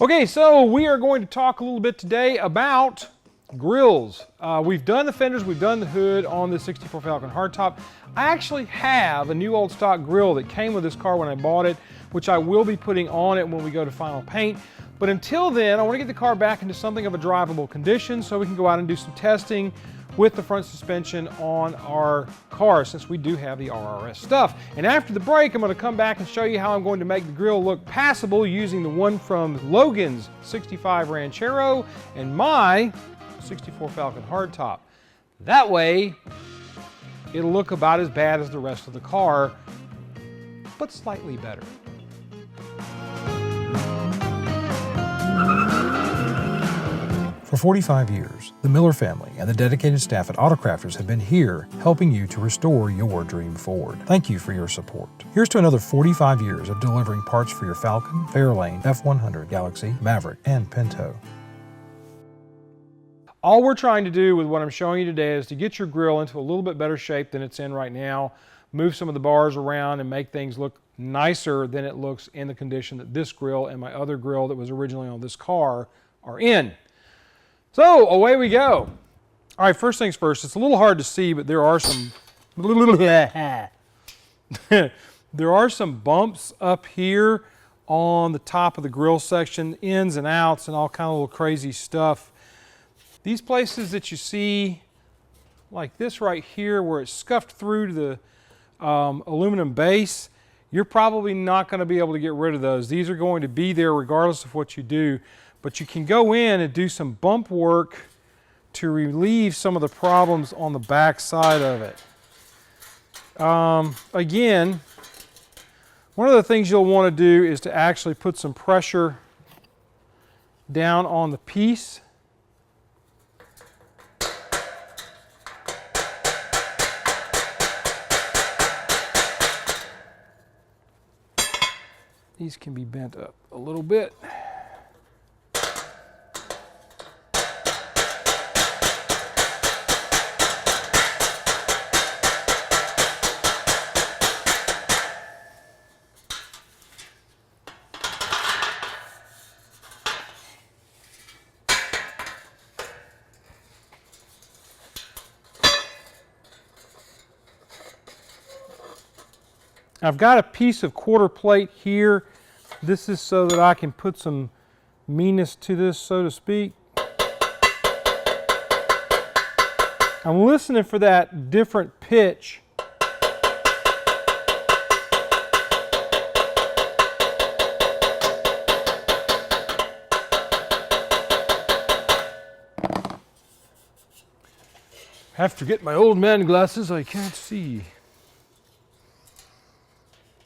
Okay, so we are going to talk a little bit today about grills. We've done the fenders, we've done the hood on the 64 Falcon hardtop. I actually have a new old stock grill that came with this car when I bought it, which I will be putting on it when we go to final paint. But until then, I want to get the car back into something of a drivable condition so we can go out and do some testing with the front suspension on our car, since we do have the RRS stuff. And after the break, I'm going to come back and show you how I'm going to make the grill look passable using the one from Logan's 65 Ranchero and my 64 Falcon hardtop. That way, it'll look about as bad as the rest of the car, but slightly better. For 45 years, the Miller family and the dedicated staff at Autocrafters have been here helping you to restore your dream Ford. Thank you for your support. Here's to another 45 years of delivering parts for your Falcon, Fairlane, F100, Galaxy, Maverick, and Pinto. All we're trying to do with what I'm showing you today is to get your grill into a little bit better shape than it's in right now, move some of the bars around and make things look nicer than it looks in the condition that this grill and my other grill that was originally on this car are in. So away we go. All right, first things first, it's a little hard to see, but there are some there are some bumps up here on the top of the grill section, ins and outs and all kind of little crazy stuff. These places that you see, like this right here where it's scuffed through to the aluminum base, you're probably not going to be able to get rid of those. These are going to be there regardless of what you do. But you can go in and do some bump work to relieve some of the problems on the back side of it. Again, one of the things you'll want to do is to actually put some pressure down on the piece. These can be bent up a little bit. I've got a piece of quarter plate here. This is so that I can put some meanness to this, so to speak. I'm listening for that different pitch. Have to get my old man glasses, I can't see.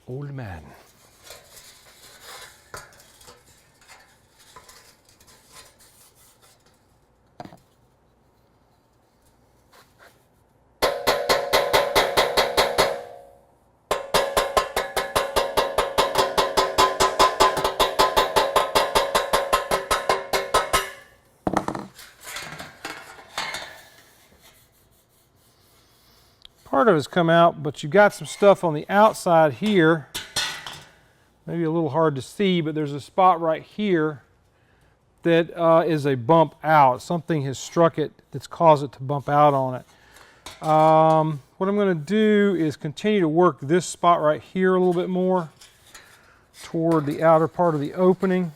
Old man. Part of it's come out, but you've got some stuff on the outside here. Maybe a little hard to see, but there's a spot right here that is a bump out. Something has struck it that's caused it to bump out on it. What I'm going to do is continue to work this spot right here a little bit more toward the outer part of the opening.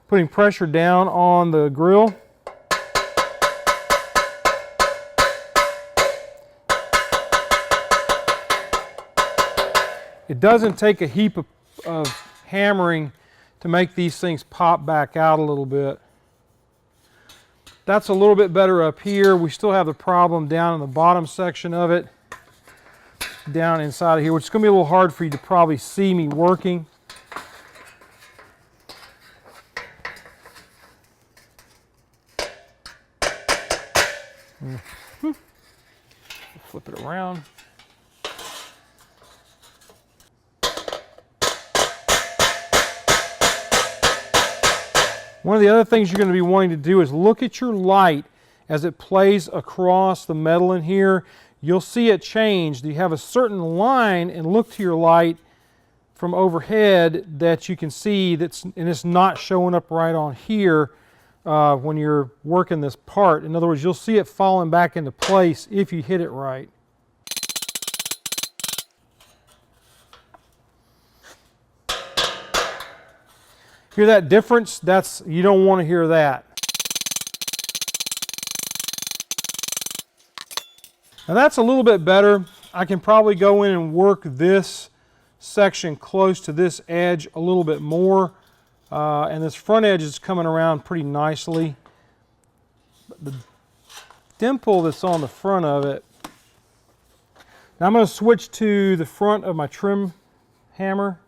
Putting pressure down on the grill. It doesn't take a heap of hammering to make these things pop back out a little bit. That's a little bit better up here. We still have the problem down in the bottom section of it, down inside of here, which is going to be a little hard for you to probably see me working. Flip it around. One of the other things you're going to be wanting to do is look at your light as it plays across the metal in here. You'll see it change. You have a certain line, and look to your light from overhead that you can see and it's not showing up right on here when you're working this part. In other words, you'll see it falling back into place if you hit it right. Hear that difference? You don't want to hear that. Now that's a little bit better. I can probably go in and work this section close to this edge a little bit more. And this front edge is coming around pretty nicely. But the dimple that's on the front of it. Now I'm going to switch to the front of my trim hammer.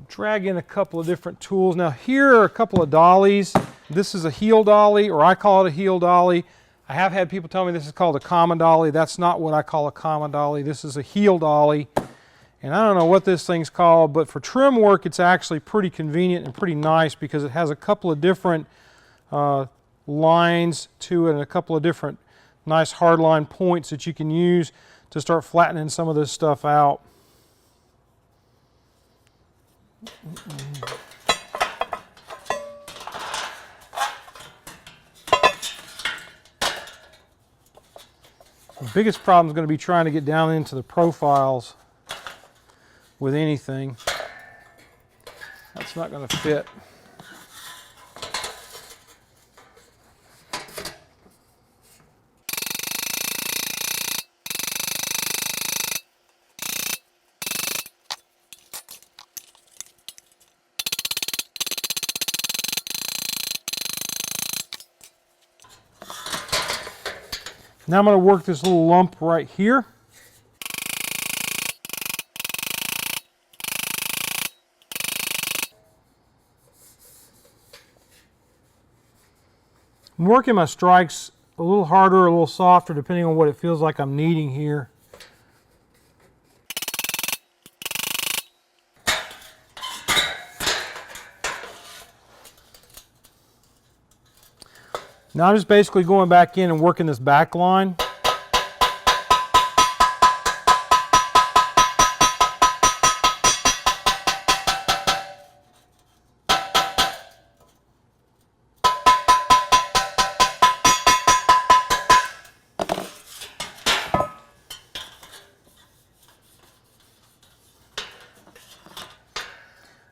Drag in a couple of different tools. Now here are a couple of dollies. This is a heel dolly, or I call it a heel dolly. I have had people tell me this is called a common dolly. That's not what I call a common dolly. This is a heel dolly. And I don't know what this thing's called, but for trim work it's actually pretty convenient and pretty nice because it has a couple of different lines to it and a couple of different nice hardline points that you can use to start flattening some of this stuff out. The biggest problem is going to be trying to get down into the profiles with anything. That's not going to fit. Now I'm going to work this little lump right here. I'm working my strikes a little harder or a little softer depending on what it feels like I'm needing here. Now I'm just basically going back in and working this back line.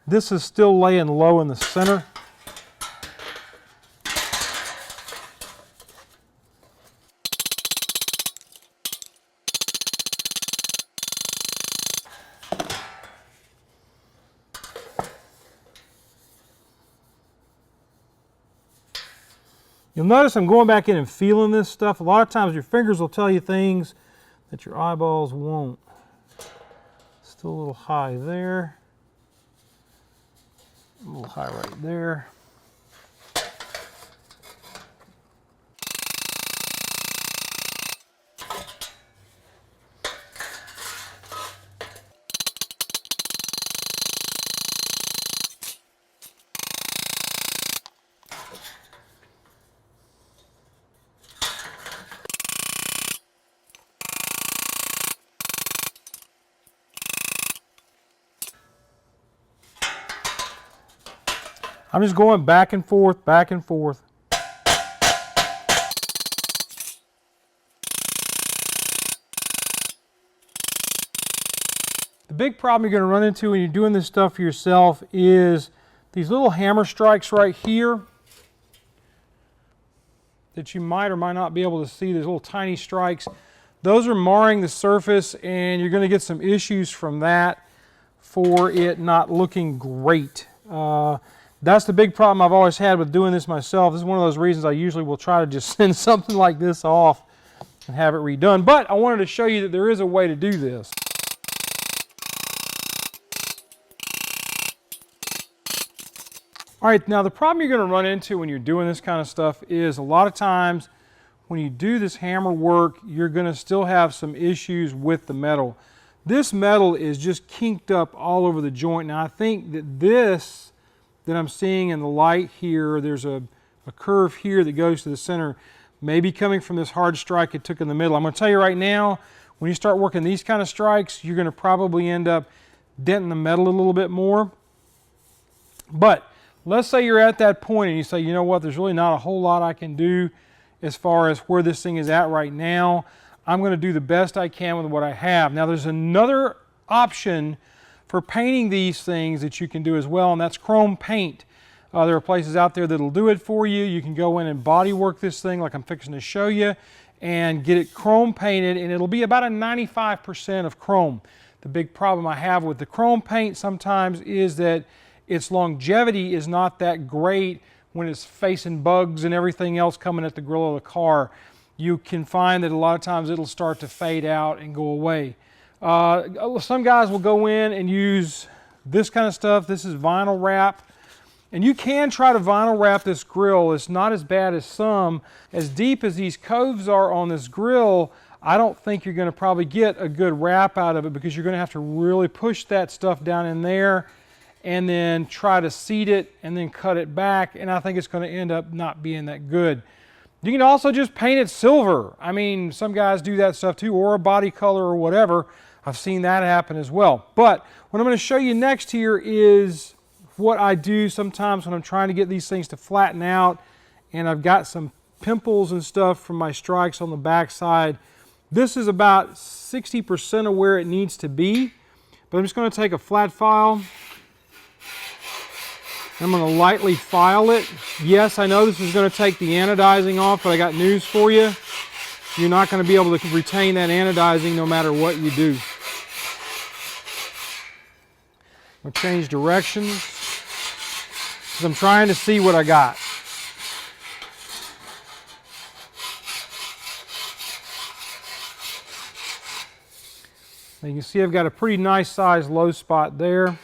This is still laying low in the center. You'll notice I'm going back in and feeling this stuff. A lot of times your fingers will tell you things that your eyeballs won't. Still a little high there. A little high right there. I'm just going back and forth, back and forth. The big problem you're going to run into when you're doing this stuff for yourself is these little hammer strikes right here that you might or might not be able to see. These little tiny strikes. Those are marring the surface, and you're going to get some issues from that for it not looking great. That's the big problem I've always had with doing this myself. This is one of those reasons I usually will try to just send something like this off and have it redone. But I wanted to show you that there is a way to do this. All right, now the problem you're going to run into when you're doing this kind of stuff is a lot of times when you do this hammer work, you're going to still have some issues with the metal. This metal is just kinked up all over the joint. Now I think that this that I'm seeing in the light here, there's a curve here that goes to the center, maybe coming from this hard strike it took in the middle. I'm going to tell you right now, when you start working these kind of strikes, you're going to probably end up denting the metal a little bit more. But let's say you're at that point and you say, you know what, there's really not a whole lot I can do as far as where this thing is at right now. I'm going to do the best I can with what I have. Now there's another option for painting these things that you can do as well, and that's chrome paint. There are places out there that'll do it for you. You can go in and body work this thing like I'm fixing to show you and get it chrome painted, and it'll be about a 95% of chrome. The big problem I have with the chrome paint sometimes is that its longevity is not that great when it's facing bugs and everything else coming at the grill of the car. You can find that a lot of times it'll start to fade out and go away. Some guys will go in and use this kind of stuff. This is vinyl wrap. And you can try to vinyl wrap this grill. It's not as bad as some. As deep as these coves are on this grill, I don't think you're going to probably get a good wrap out of it, because you're going to have to really push that stuff down in there and then try to seat it and then cut it back, and I think it's going to end up not being that good. You can also just paint it silver. I mean, some guys do that stuff too, or a body color or whatever. I've seen that happen as well. But what I'm going to show you next here is what I do sometimes when I'm trying to get these things to flatten out, and I've got some pimples and stuff from my strikes on the back side. This is about 60% of where it needs to be, but I'm just going to take a flat file. I'm going to lightly file it. Yes, I know this is going to take the anodizing off, but I got news for you. You're not going to be able to retain that anodizing no matter what you do. I'm going to change directions because I'm trying to see what I got. Now you can see I've got a pretty nice sized low spot there.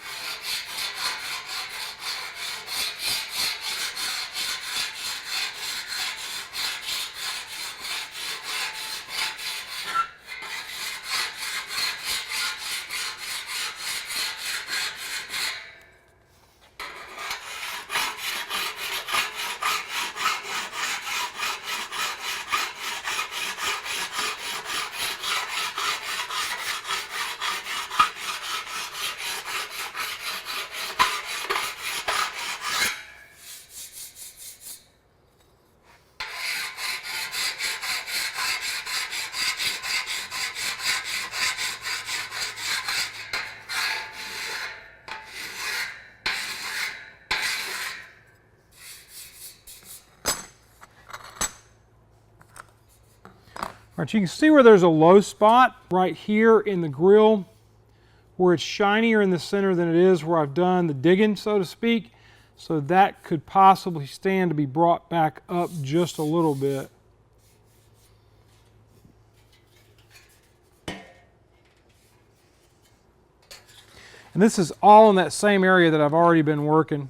All right, you can see where there's a low spot right here in the grill, where it's shinier in the center than it is where I've done the digging, so to speak. So that could possibly stand to be brought back up just a little bit. And this is all in that same area that I've already been working.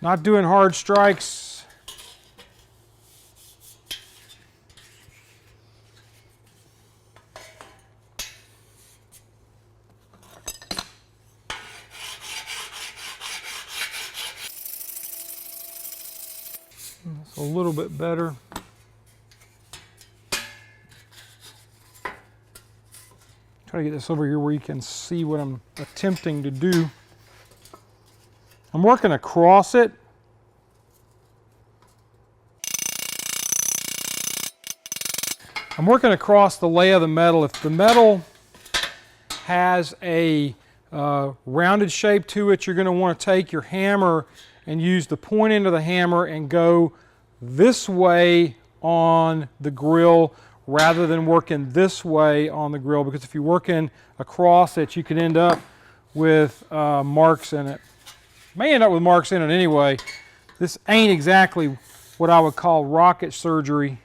Not doing hard strikes. That's a little bit better. Try to get this over here where you can see what I'm attempting to do. I'm working across it. I'm working across the lay of the metal. If the metal has a rounded shape to it, you're going to want to take your hammer and use the point end of the hammer and go this way on the grill rather than working this way on the grill, because if you're working across it, you can end up with marks in it. May end up with marks in it anyway. This ain't exactly what I would call rocket surgery.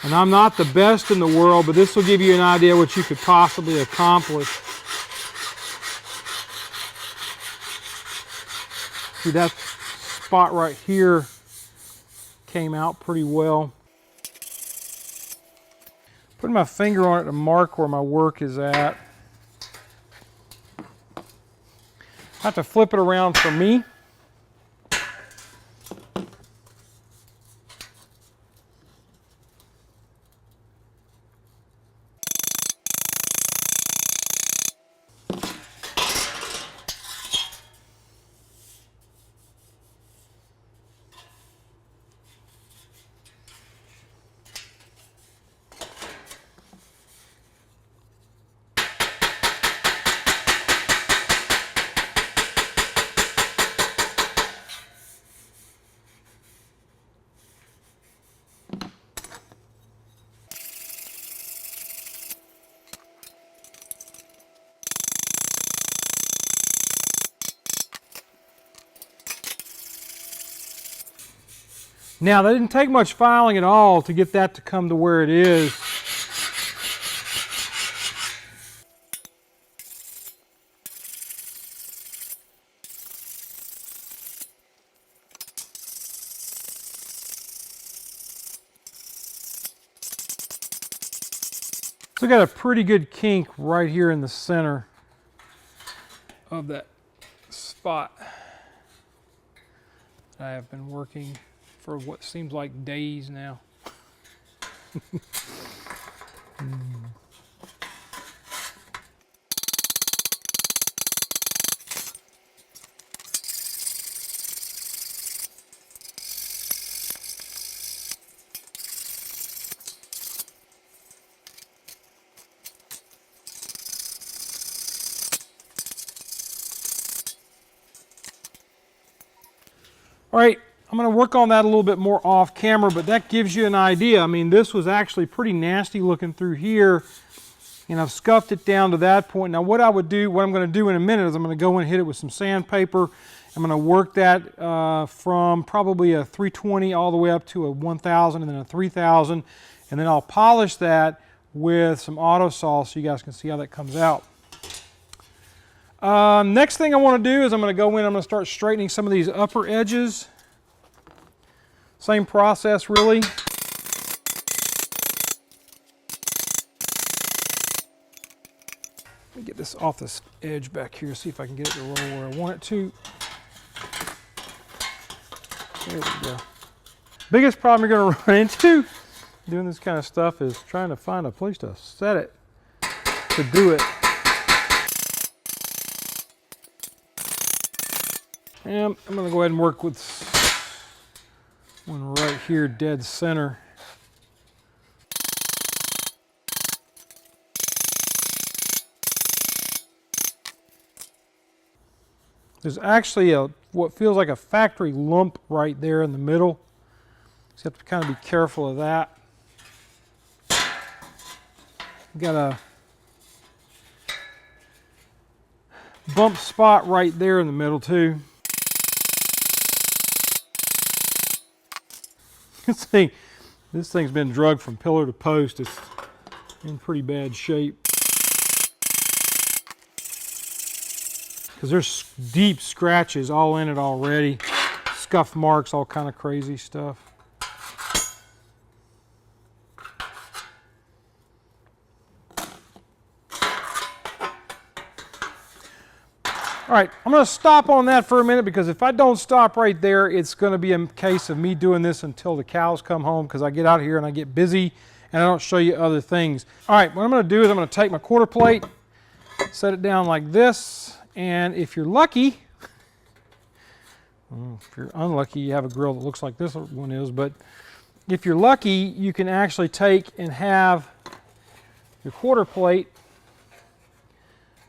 And I'm not the best in the world, but this will give you an idea what you could possibly accomplish. See, that spot right here came out pretty well. Putting my finger on it to mark where my work is at. I have to flip it around for me. Now, that didn't take much filing at all to get that to come to where it is. So we got a pretty good kink right here in the center of that spot. I have been working for what seems like days now. All right, I'm going to work on that a little bit more off camera, but that gives you an idea. I mean, this was actually pretty nasty looking through here, and I've scuffed it down to that point. Now, what I'm going to do in a minute is I'm going to go and hit it with some sandpaper. I'm going to work that from probably a 320 all the way up to a 1000 and then a 3000, and then I'll polish that with some Autosol so you guys can see how that comes out. Next thing I want to do is I'm going to go in, I'm going to start straightening some of these upper edges. Same process really. Let me get this off this edge back here, see if I can get it to roll where I want it to. There we go. Biggest problem you're going to run into doing this kind of stuff is trying to find a place to set it to do it. And I'm going to go ahead and work with one right here, dead center. There's actually what feels like a factory lump right there in the middle. So you have to kind of be careful of that. Got a bump spot right there in the middle too. This thing's been drugged from pillar to post. It's in pretty bad shape. Because there's deep scratches all in it already. Scuff marks, all kind of crazy stuff. All right, I'm going to stop on that for a minute because if I don't stop right there, it's going to be a case of me doing this until the cows come home because I get out here and I get busy and I don't show you other things. All right, what I'm going to do is I'm going to take my quarter plate, set it down like this, and if you're lucky, if you're unlucky, you have a grill that looks like this one is, but if you're lucky, you can actually take and have your quarter plate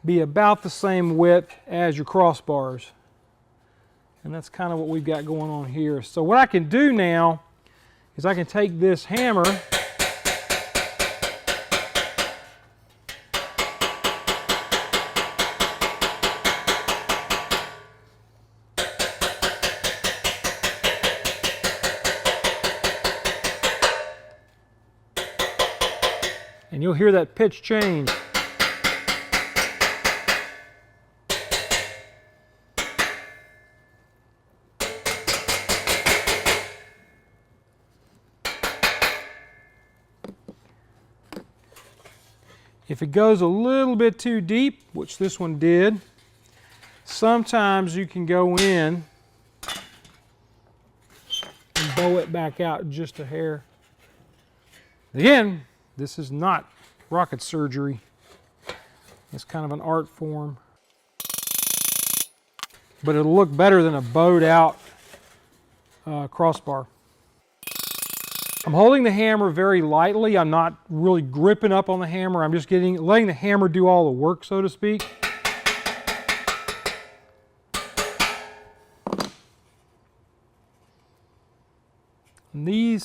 be about the same width as your crossbars. And that's kind of what we've got going on here. So what I can do now is I can take this hammer and you'll hear that pitch change. If it goes a little bit too deep, which this one did, sometimes you can go in and bow it back out just a hair. Again, this is not rocket surgery. It's kind of an art form. But it'll look better than a bowed out crossbar. I'm holding the hammer very lightly. I'm not really gripping up on the hammer. I'm just letting the hammer do all the work, so to speak. And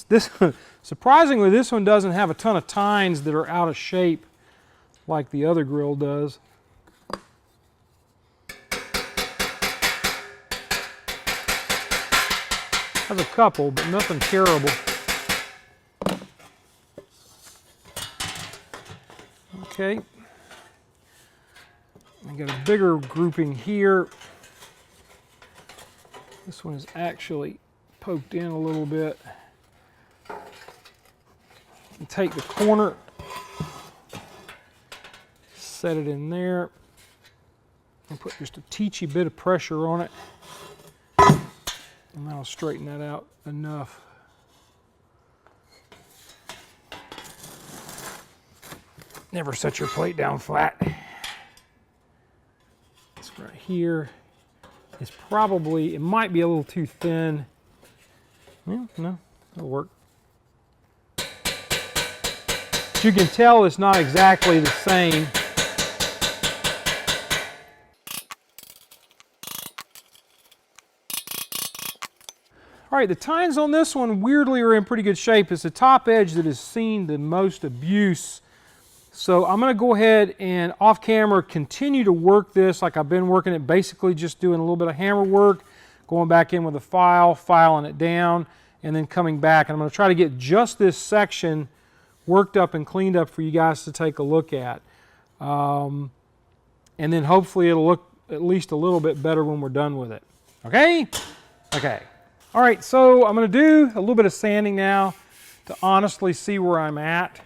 surprisingly, this one doesn't have a ton of tines that are out of shape like the other grill does. Has a couple, but nothing terrible. Okay. I got a bigger grouping here. This one is actually poked in a little bit. And take the corner, set it in there, and put just a teensy bit of pressure on it. And that'll straighten that out enough. Never set your plate down flat. This right here is probably, it might be a little too thin. Yeah, no, it'll work. But you can tell it's not exactly the same. All right, the tines on this one weirdly are in pretty good shape. It's the top edge that has seen the most abuse. So I'm going to go ahead and off camera continue to work this like I've been working it, basically just doing a little bit of hammer work, going back in with a file, filing it down, and then coming back. And I'm going to try to get just this section worked up and cleaned up for you guys to take a look at. And then hopefully it'll look at least a little bit better when we're done with it. Okay? Okay. All right, so I'm going to do a little bit of sanding now to honestly see where I'm at.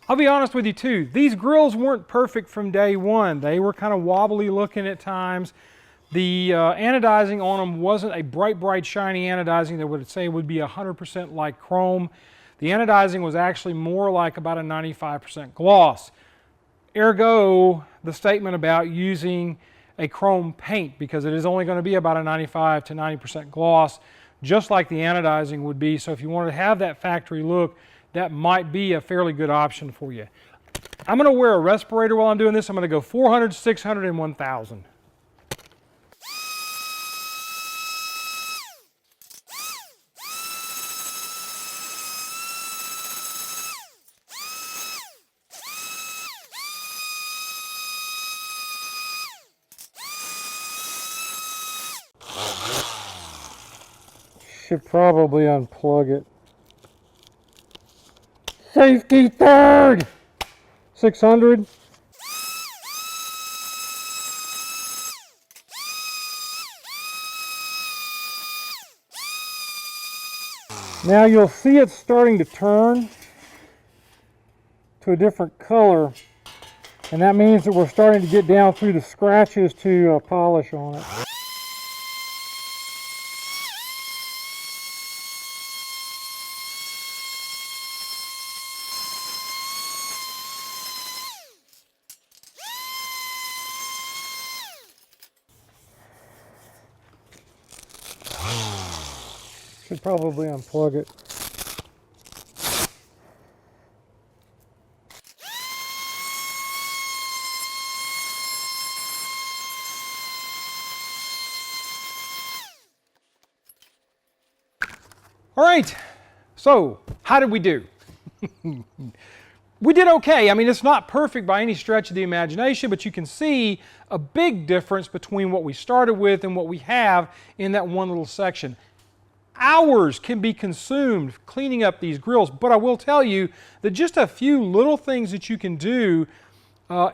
I'll be honest with you too, these grills weren't perfect from day one. They were kind of wobbly looking at times. The anodizing on them wasn't a bright, shiny anodizing that would say would be 100% like chrome. The anodizing was actually more like about a 95% gloss. Ergo, the statement about using a chrome paint, because it is only going to be about a 95 to 90% gloss, just like the anodizing would be. So if you wanted to have that factory look, that might be a fairly good option for you. I'm going to wear a respirator while I'm doing this. I'm going to go 400, 600, and 1000. Should probably unplug it. Safety third! 600. Now you'll see it starting to turn to a different color, and that means that we're starting to get down through the scratches to polish on it. Should probably unplug it. All right, so how did we do? We did okay. I mean, it's not perfect by any stretch of the imagination, but you can see a big difference between what we started with and what we have in that one little section. Hours can be consumed cleaning up these grills, but I will tell you that just a few little things that you can do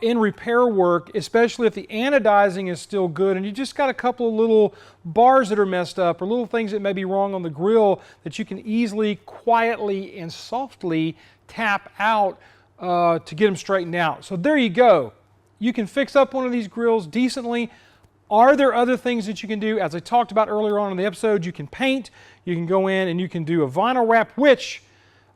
in repair work, especially if the anodizing is still good and you just got a couple of little bars that are messed up or little things that may be wrong on the grill that you can easily, quietly, and softly tap out, to get them straightened out. So there you go. You can fix up one of these grills decently. Are there other things that you can do? As I talked about earlier on in the episode, you can paint, you can go in and you can do a vinyl wrap, which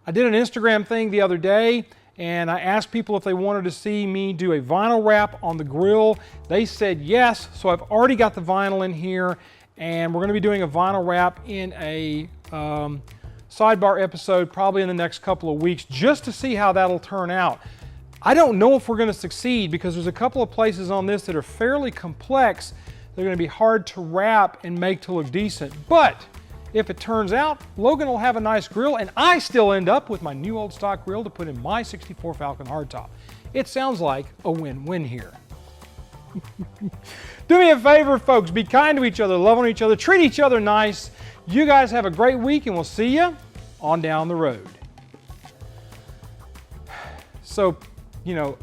I did an Instagram thing the other day, and I asked people if they wanted to see me do a vinyl wrap on the grill. They said yes, so I've already got the vinyl in here, and we're going to be doing a vinyl wrap in a sidebar episode probably in the next couple of weeks just to see how that'll turn out. I don't know if we're going to succeed because there's a couple of places on this that are fairly complex. They're going to be hard to wrap and make to look decent. But if it turns out, Logan will have a nice grill and I still end up with my new old stock grill to put in my 64 Falcon hardtop. It sounds like a win-win here. Do me a favor, folks. Be kind to each other, love on each other, treat each other nice. You guys have a great week and we'll see you on down the road. So, you know,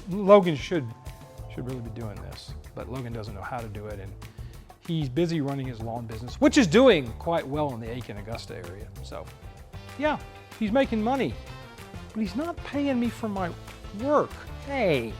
Logan should really be doing this, but Logan doesn't know how to do it, and he's busy running his lawn business, which is doing quite well in the Aiken, Augusta area. So, yeah, he's making money, but he's not paying me for my work. Hey.